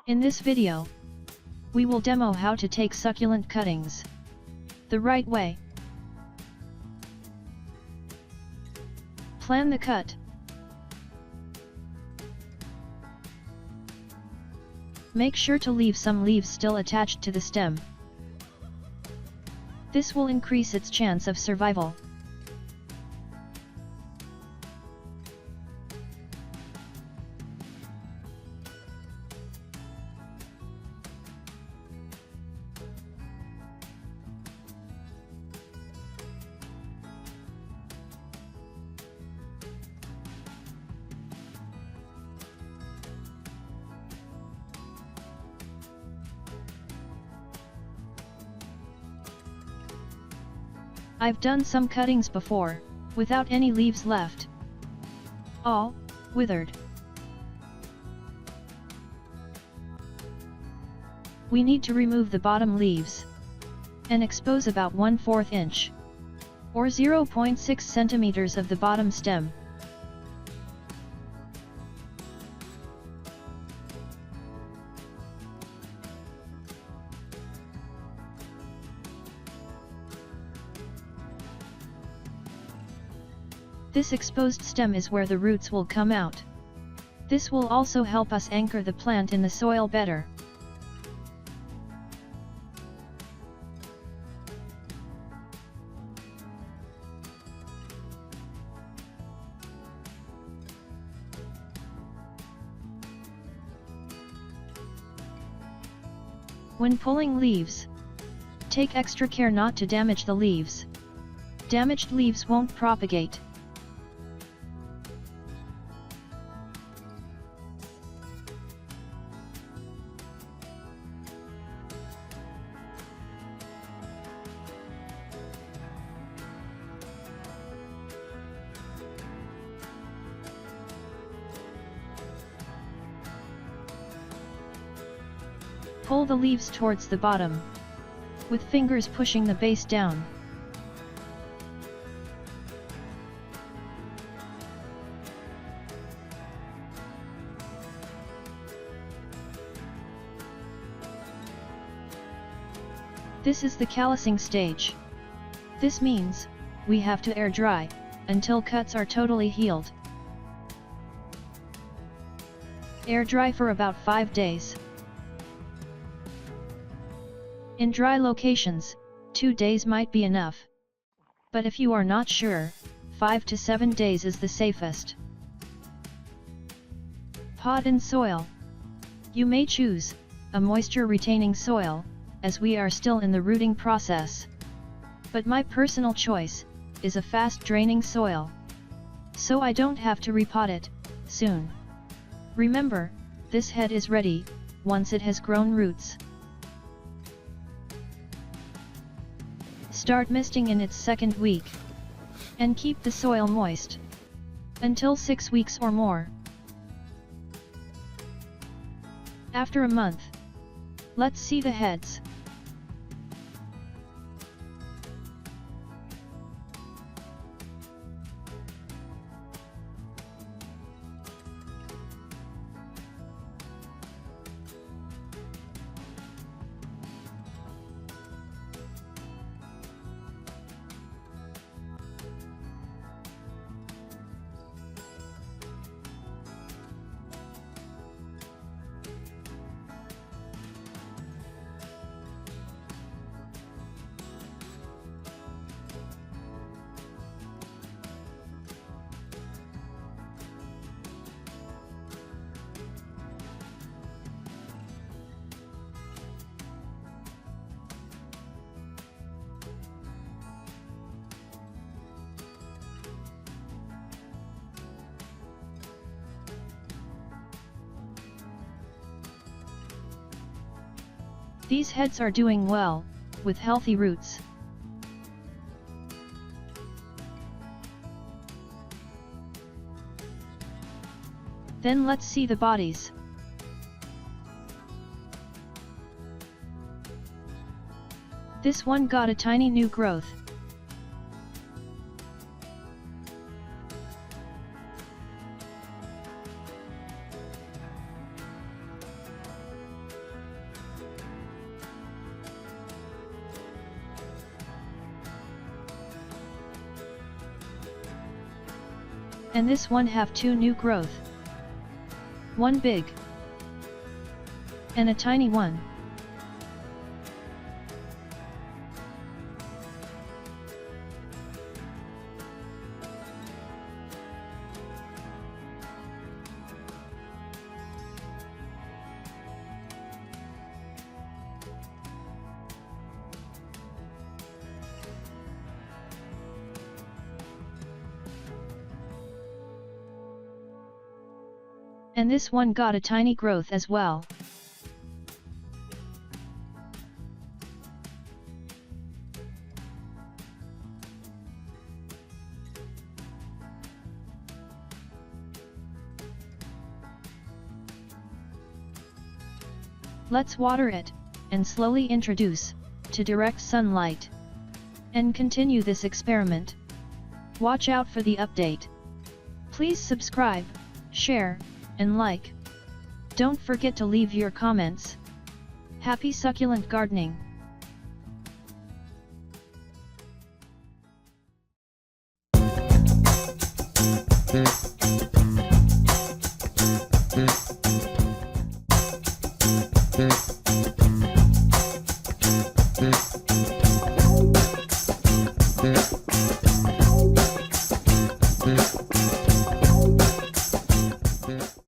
In this video, we will demo how to take succulent cuttings the right way. Plan the cut. Make sure to leave some leaves still attached to the stem. This will increase its chance of survival. I've done some cuttings before, without any leaves left. All withered. We need to remove the bottom leaves and expose about 1/4 inch or 0.6 centimeters of the bottom stem. This exposed stem is where the roots will come out. This will also help us anchor the plant in the soil better. When pulling leaves, take extra care not to damage the leaves. Damaged leaves won't propagate. Pull the leaves towards the bottom, with fingers pushing the base down. This is the callousing stage. This means, we have to air dry, until cuts are totally healed. Air dry for about 5 days. In dry locations, 2 days might be enough. But if you are not sure, 5 to 7 days is the safest. Pot in soil. You may choose a moisture-retaining soil, as we are still in the rooting process. But my personal choice is a fast-draining soil, so I don't have to repot it soon. Remember, this head is ready once it has grown roots. Start misting in its second week, and keep the soil moist until 6 weeks or more. After a month, let's see the heads. These heads are doing well, with healthy roots. Then let's see the bodies. This one got a tiny new growth. And this one have 2 new growth. One big. And a tiny one. And this one got a tiny growth as well. Let's water it, and slowly introduce to direct sunlight. And continue this experiment. Watch out for the update. Please subscribe, share, and like. Don't forget to leave your comments. Happy succulent gardening! Mm-hmm.